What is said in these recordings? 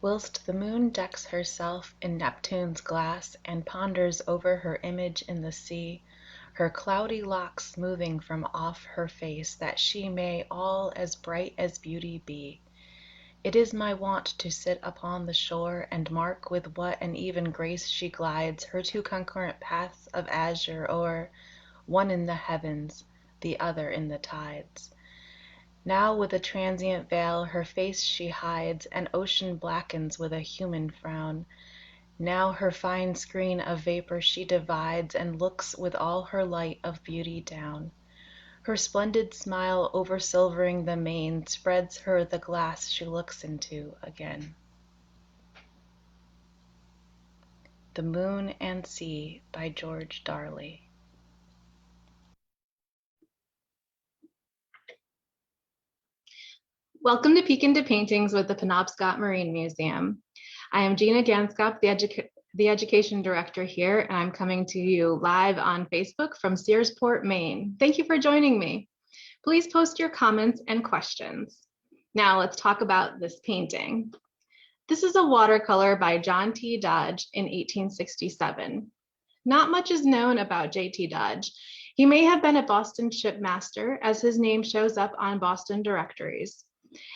whilst the moon decks herself in Neptune's glass and ponders over her image in the sea, her cloudy locks smoothing from off her face, that she may all as bright as beauty be. It is my wont to sit upon the shore, and mark with what an even grace she glides her two concurrent paths of azure o'er, one in the heavens, the other in the tides. Now with a transient veil her face she hides, and ocean blackens with a human frown. Now her fine screen of vapor she divides, and looks with all her light of beauty down. Her splendid smile over silvering the main spreads her the glass she looks into again. The Moon and Sea by George Darley. Welcome to Peek into Paintings with the Penobscot Marine Museum. I am Gina Ganskop, the Education Director here, and I'm coming to you live on Facebook from Searsport, Maine. Thank you for joining me. Please post your comments and questions. Now let's talk about this painting. This is a watercolor by John T. Dodge in 1867. Not much is known about J.T. Dodge. He may have been a Boston shipmaster, as his name shows up on Boston directories.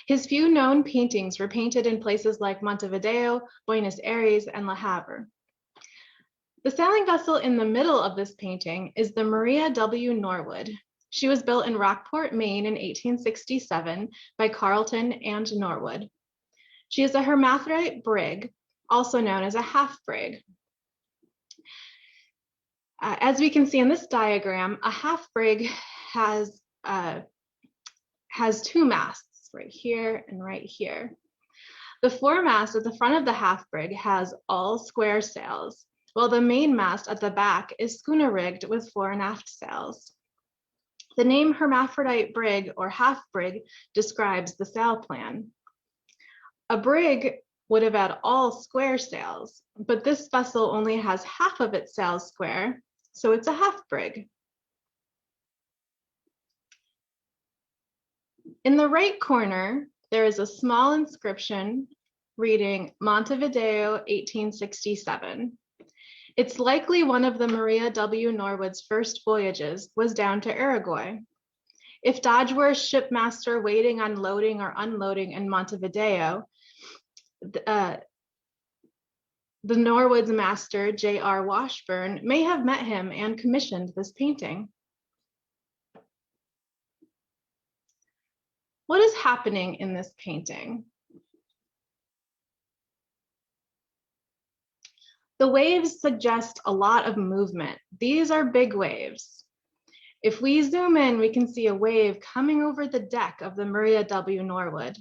His few known paintings were painted in places like Montevideo, Buenos Aires, and Le Havre. The sailing vessel in the middle of this painting is the Maria W. Norwood. She was built in Rockport, Maine in 1867 by Carleton and Norwood. She is a hermaphrodite brig, also known as a half-brig. As we can see in this diagram, a half-brig has two masts, right here and right here. The foremast at the front of the half-brig has all square sails, while the main mast at the back is schooner rigged with fore and aft sails. The name hermaphrodite brig or half-brig describes the sail plan. A brig would have had all square sails, but this vessel only has half of its sails square, so it's a half-brig. In the right corner, there is a small inscription reading Montevideo, 1867. It's likely one of the Maria W. Norwood's first voyages was down to Uruguay. If Dodge were a shipmaster waiting on loading or unloading in Montevideo, the Norwood's master, J.R. Washburn, may have met him and commissioned this painting. What is happening in this painting? The waves suggest a lot of movement. These are big waves. If we zoom in, we can see a wave coming over the deck of the Maria W. Norwood.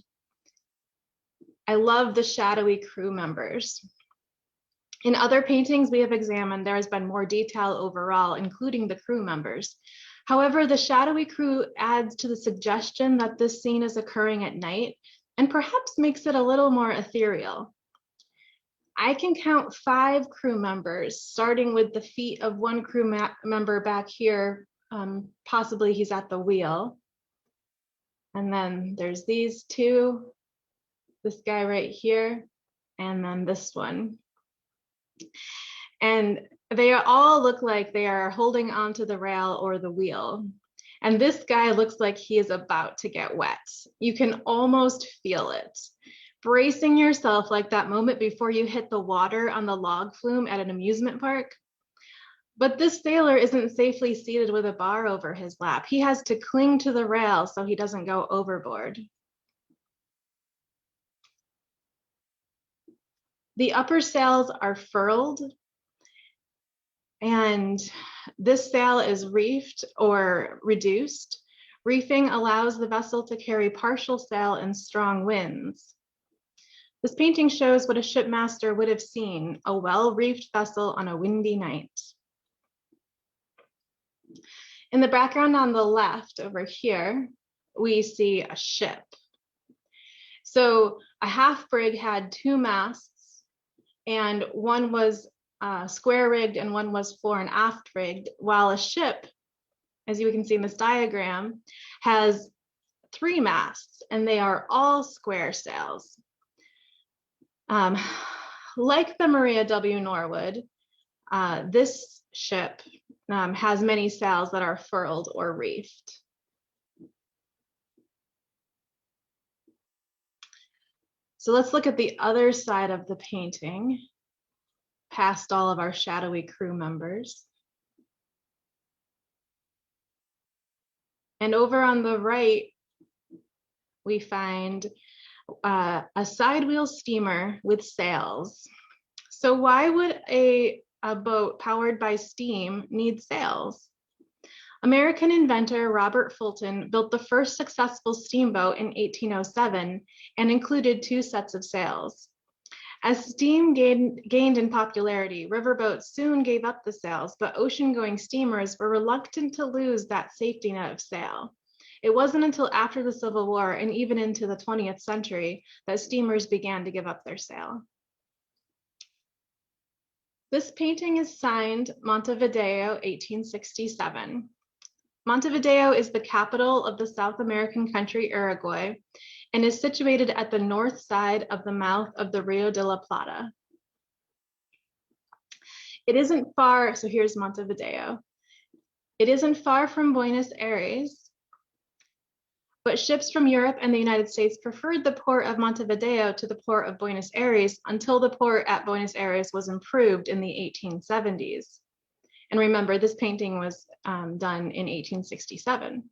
I love the shadowy crew members. In other paintings we have examined, there has been more detail overall, including the crew members. However, the shadowy crew adds to the suggestion that this scene is occurring at night and perhaps makes it a little more ethereal. I can count 5 crew members, starting with the feet of one crew member back here. Possibly he's at the wheel. And then there's these 2, this guy right here, and then this one. And they all look like they are holding onto the rail or the wheel. And this guy looks like he is about to get wet. You can almost feel it. Bracing yourself like that moment before you hit the water on the log flume at an amusement park. But this sailor isn't safely seated with a bar over his lap. He has to cling to the rail so he doesn't go overboard. The upper sails are furled, and this sail is reefed or reduced. Reefing allows the vessel to carry partial sail in strong winds. This painting shows what a shipmaster would have seen, a well-reefed vessel on a windy night. In the background on the left over here, we see a ship. So a half-brig had 2 masts, and one was square rigged and one was fore and aft rigged, while a ship, as you can see in this diagram, has 3 masts, and they are all square sails. Um, like the Maria W Norwood, this ship has many sails that are furled or reefed. So let's look at the other side of the painting, past all of our shadowy crew members. And over on the right, we find a side wheel steamer with sails. So why would a boat powered by steam need sails? American inventor Robert Fulton built the first successful steamboat in 1807 and included 2 sets of sails. As steam gained in popularity, riverboats soon gave up the sails, but ocean-going steamers were reluctant to lose that safety net of sail. It wasn't until after the Civil War and even into the 20th century that steamers began to give up their sail. This painting is signed Montevideo, 1867. Montevideo is the capital of the South American country Uruguay and is situated at the north side of the mouth of the Rio de la Plata. It isn't far, so here's Montevideo. It isn't far from Buenos Aires, but ships from Europe and the United States preferred the port of Montevideo to the port of Buenos Aires until the port at Buenos Aires was improved in the 1870s. And remember, this painting was done in 1867.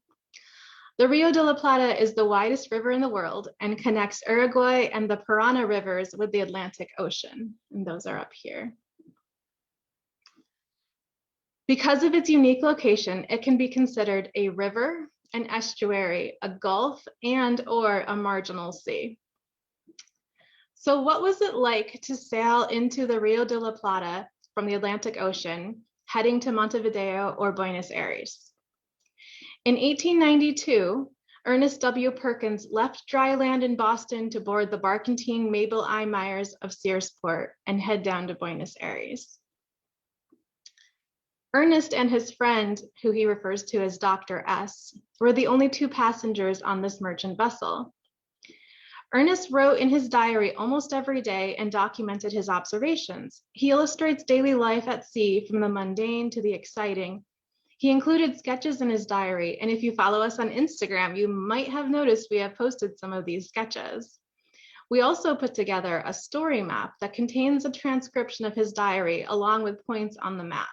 The Rio de la Plata is the widest river in the world and connects Uruguay and the Parana rivers with the Atlantic Ocean. And those are up here. Because of its unique location, it can be considered a river, an estuary, a gulf, and/or a marginal sea. So what was it like to sail into the Rio de la Plata from the Atlantic Ocean, heading to Montevideo or Buenos Aires? In 1892, Ernest W. Perkins left dry land in Boston to board the barkentine Mabel I. Myers of Searsport and head down to Buenos Aires. Ernest and his friend, who he refers to as Dr. S., were the only 2 passengers on this merchant vessel. Ernest wrote in his diary almost every day and documented his observations. He illustrates daily life at sea from the mundane to the exciting. He included sketches in his diary, and if you follow us on Instagram, you might have noticed we have posted some of these sketches. We also put together a story map that contains a transcription of his diary along with points on the map.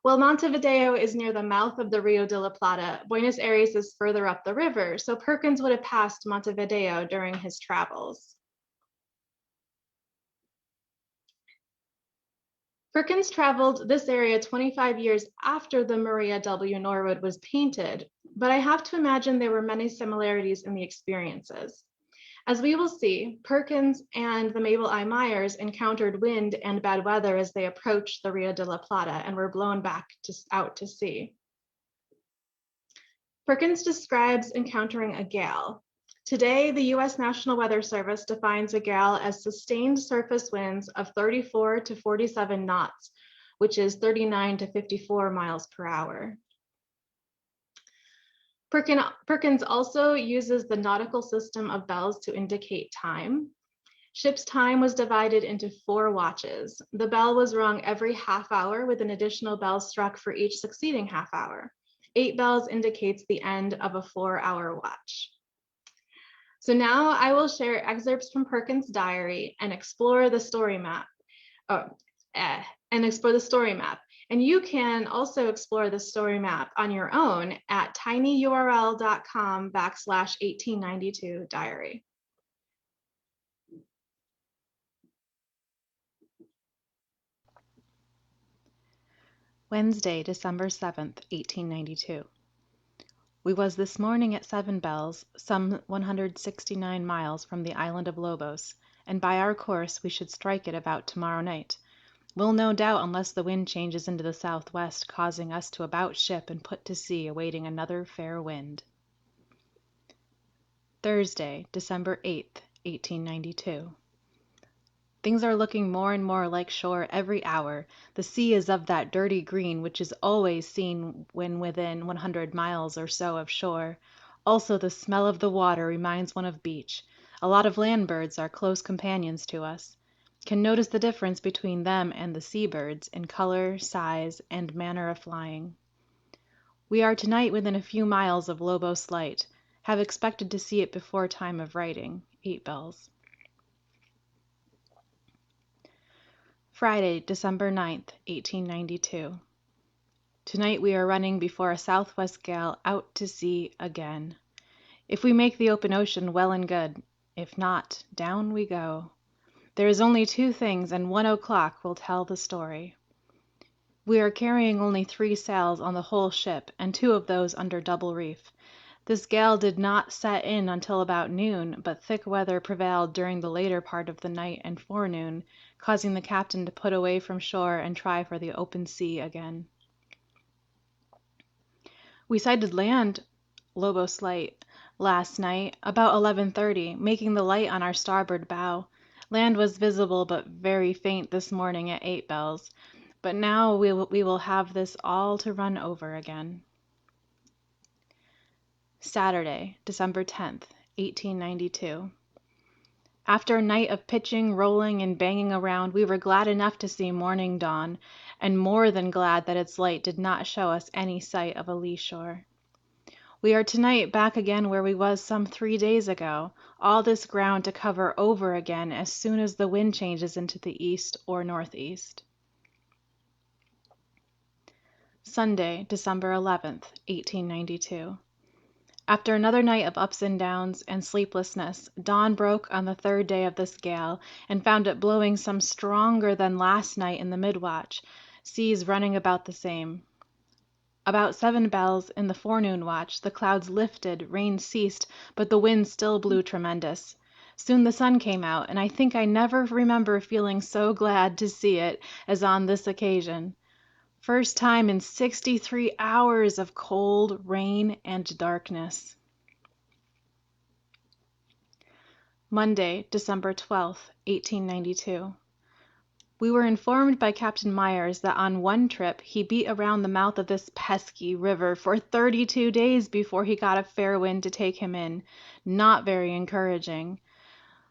While Montevideo is near the mouth of the Rio de la Plata, Buenos Aires is further up the river, so Perkins would have passed Montevideo during his travels. Perkins traveled this area 25 years after the Maria W. Norwood was painted, but I have to imagine there were many similarities in the experiences. As we will see, Perkins and the Mabel I. Myers encountered wind and bad weather as they approached the Rio de la Plata and were blown back out to sea. Perkins describes encountering a gale. Today, the U.S. National Weather Service defines a gale as sustained surface winds of 34 to 47 knots, which is 39 to 54 miles per hour. Perkins also uses the nautical system of bells to indicate time. Ship's time was divided into 4 watches. The bell was rung every half hour with an additional bell struck for each succeeding half hour. 8 bells indicates the end of a 4-hour watch. So now I will share excerpts from Perkins' diary and explore the story map. And you can also explore the story map on your own at tinyurl.com/1892diary. Wednesday, December 7th, 1892. We was this morning at 7 bells, some 169 miles from the island of Lobos, and by our course we should strike it about tomorrow night. Will no doubt unless the wind changes into the southwest, causing us to about ship and put to sea, awaiting another fair wind. Thursday, December 8th, 1892. Things are looking more and more like shore every hour. The sea is of that dirty green which is always seen when within 100 miles or so of shore. Also the smell of the water reminds one of beach. A lot of land birds are close companions to us. Can notice the difference between them and the sea birds in color, size, and manner of flying. We are tonight within a few miles of Lobos Light. Have expected to see it before time of writing. 8 bells. Friday, December 9th, 1892. Tonight we are running before a southwest gale out to sea again. If we make the open ocean, well and good. If not, down we go. There is only 2 things, and 1 o'clock will tell the story. We are carrying only 3 sails on the whole ship, and 2 of those under double reef. This gale did not set in until about noon, but thick weather prevailed during the later part of the night and forenoon, causing the captain to put away from shore and try for the open sea again. We sighted land, Lobos Light, last night, about 11:30, making the light on our starboard bow. Land was visible but very faint this morning at 8 bells, but now we will have this all to run over again. Saturday, December 10th, 1892. After a night of pitching, rolling, and banging around, we were glad enough to see morning dawn, and more than glad that its light did not show us any sight of a lee shore. We are tonight back again where we was some 3 days ago, all this ground to cover over again as soon as the wind changes into the east or northeast. Sunday, December 11th, 1892. After another night of ups and downs and sleeplessness, dawn broke on the 3rd day of this gale, and found it blowing some stronger than last night in the mid-watch, seas running about the same. About 7 bells in the forenoon watch, the clouds lifted, rain ceased, but the wind still blew tremendous. Soon the sun came out, and I think I never remember feeling so glad to see it as on this occasion. First time in 63 hours of cold, rain, and darkness. Monday, December 12th, 1892. We were informed by Captain Myers that on one trip he beat around the mouth of this pesky river for 32 days before he got a fair wind to take him in. Not very encouraging.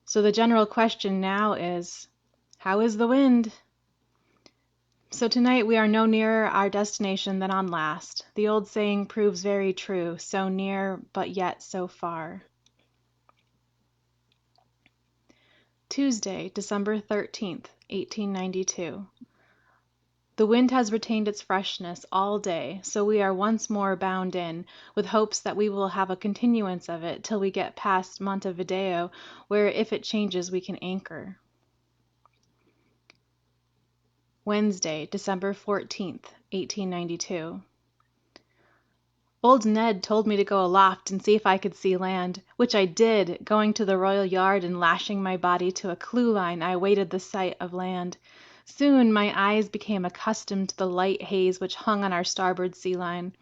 So the general question now is, how is the wind? So tonight we are no nearer our destination than on last. The old saying proves very true, so near but yet so far. Tuesday, December 13th, 1892. The wind has retained its freshness all day, so we are once more bound in, with hopes that we will have a continuance of it till we get past Montevideo, where if it changes we can anchor. Wednesday, December 14th, 1892. Old Ned told me to go aloft and see if I could see land, which I did, going to the royal yard and lashing my body to a clew line. I waited the sight of land. Soon my eyes became accustomed to the light haze which hung on our starboard sea line.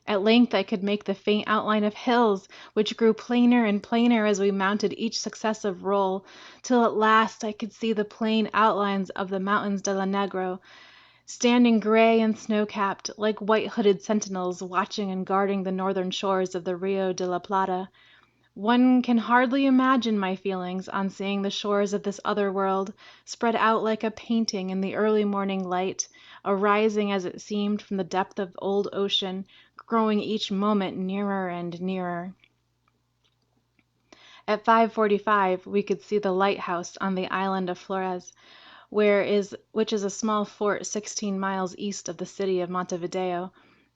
At length I could make the faint outline of hills, which grew plainer and plainer as we mounted each successive roll, till at last I could see the plain outlines of the mountains de la Negro, standing gray and snow-capped, like white-hooded sentinels watching and guarding the northern shores of the Rio De La Plata. One can hardly imagine my feelings on seeing the shores of this other world, spread out like a painting in the early morning light, arising as it seemed from the depth of old ocean, growing each moment nearer and nearer. At 5:45 we could see the lighthouse on the island of Flores, which is a small fort 16 miles east of the city of Montevideo.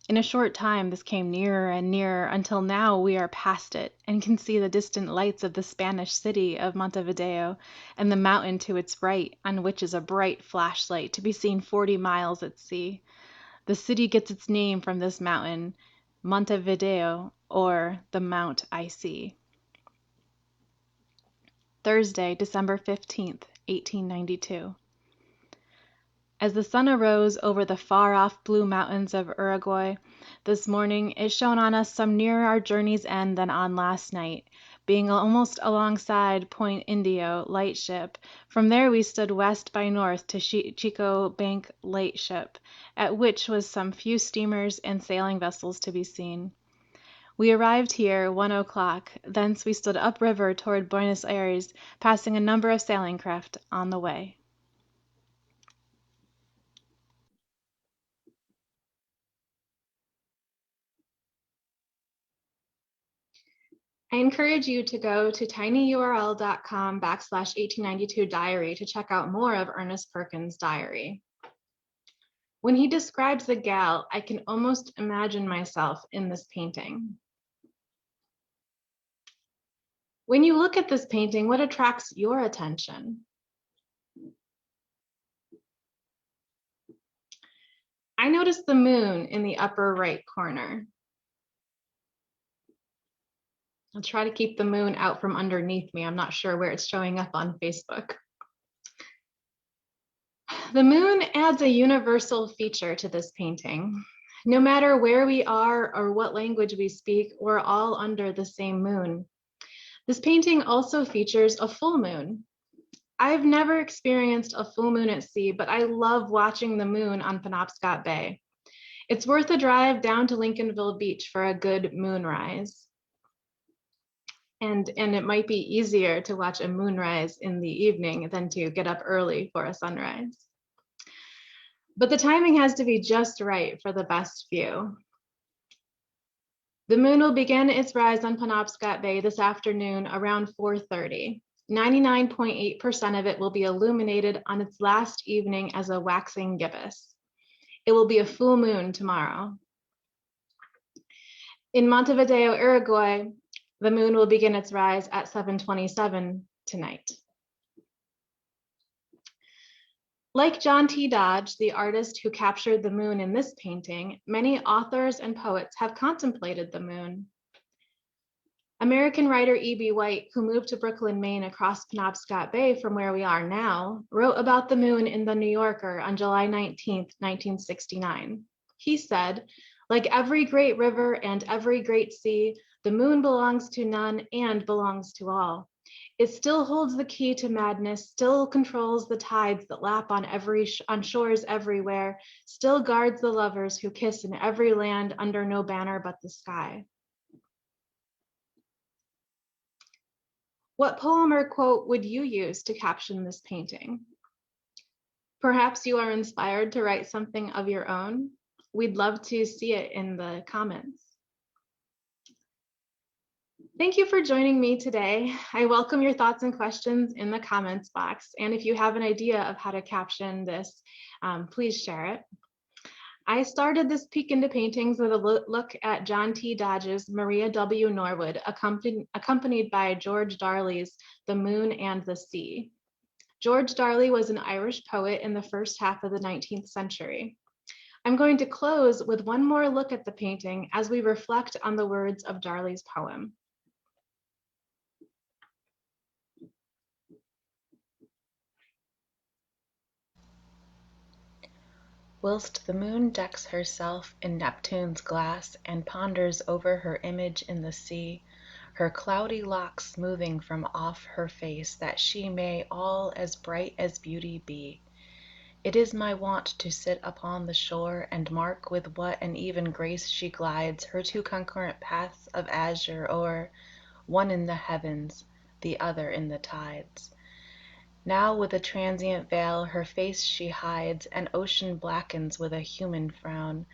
In a short time this came nearer and nearer, until now we are past it, and can see the distant lights of the Spanish city of Montevideo, and the mountain to its right, on which is a bright flashlight, to be seen 40 miles at sea. The city gets its name from this mountain, Montevideo, or the Mount I See. Thursday, December 15th, 1892. As the sun arose over the far-off blue mountains of Uruguay this morning, it shone on us some nearer our journey's end than on last night, being almost alongside Point Indio lightship. From there we stood west by north to Chico Bank lightship, at which was some few steamers and sailing vessels to be seen. We arrived here 1 o'clock. Thence we stood upriver toward Buenos Aires, passing a number of sailing craft on the way. I encourage you to go to tinyurl.com/1892diary to check out more of Ernest Perkins' diary. When he describes the gal, I can almost imagine myself in this painting. When you look at this painting, what attracts your attention? I noticed the moon in the upper right corner. I'll try to keep the moon out from underneath me. I'm not sure where it's showing up on Facebook. The moon adds a universal feature to this painting. No matter where we are or what language we speak, we're all under the same moon. This painting also features a full moon. I've never experienced a full moon at sea, but I love watching the moon on Penobscot Bay. It's worth a drive down to Lincolnville Beach for a good moonrise. And it might be easier to watch a moonrise in the evening than to get up early for a sunrise. But the timing has to be just right for the best view. The moon will begin its rise on Penobscot Bay this afternoon around 4:30. 99.8% of it will be illuminated on its last evening as a waxing gibbous. It will be a full moon tomorrow. In Montevideo, Uruguay, the moon will begin its rise at 7:27 tonight. Like John T. Dodge, the artist who captured the moon in this painting, many authors and poets have contemplated the moon. American writer E.B. White, who moved to Brooklyn, Maine across Penobscot Bay from where we are now, wrote about the moon in The New Yorker on July 19, 1969. He said, "Like every great river and every great sea, the moon belongs to none and belongs to all. It still holds the key to madness, still controls the tides that lap on shores everywhere, still guards the lovers who kiss in every land under no banner but the sky." What poem or quote would you use to caption this painting? Perhaps you are inspired to write something of your own. We'd love to see it in the comments. Thank you for joining me today. I welcome your thoughts and questions in the comments box. And if you have an idea of how to caption this, please share it. I started this peek into paintings with a look at John T. Dodge's Maria W. Norwood, accompanied by George Darley's The Moon and the Sea. George Darley was an Irish poet in the first half of the 19th century. I'm going to close with one more look at the painting as we reflect on the words of Darley's poem. Whilst the moon decks herself in Neptune's glass and ponders over her image in the sea, her cloudy locks smoothing from off her face that she may all as bright as beauty be, it is my wont to sit upon the shore and mark with what an even grace she glides her two concurrent paths of azure o'er, one in the heavens, the other in the tides. Now with a transient veil her face she hides, and ocean blackens with a human frown.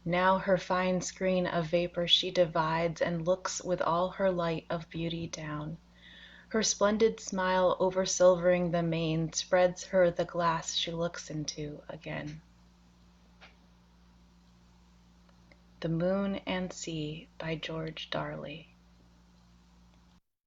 Now her fine screen of vapor she divides, and looks with all her light of beauty down. Her splendid smile over silvering the main spreads her the glass she looks into again. The Moon and Sea by George Darley.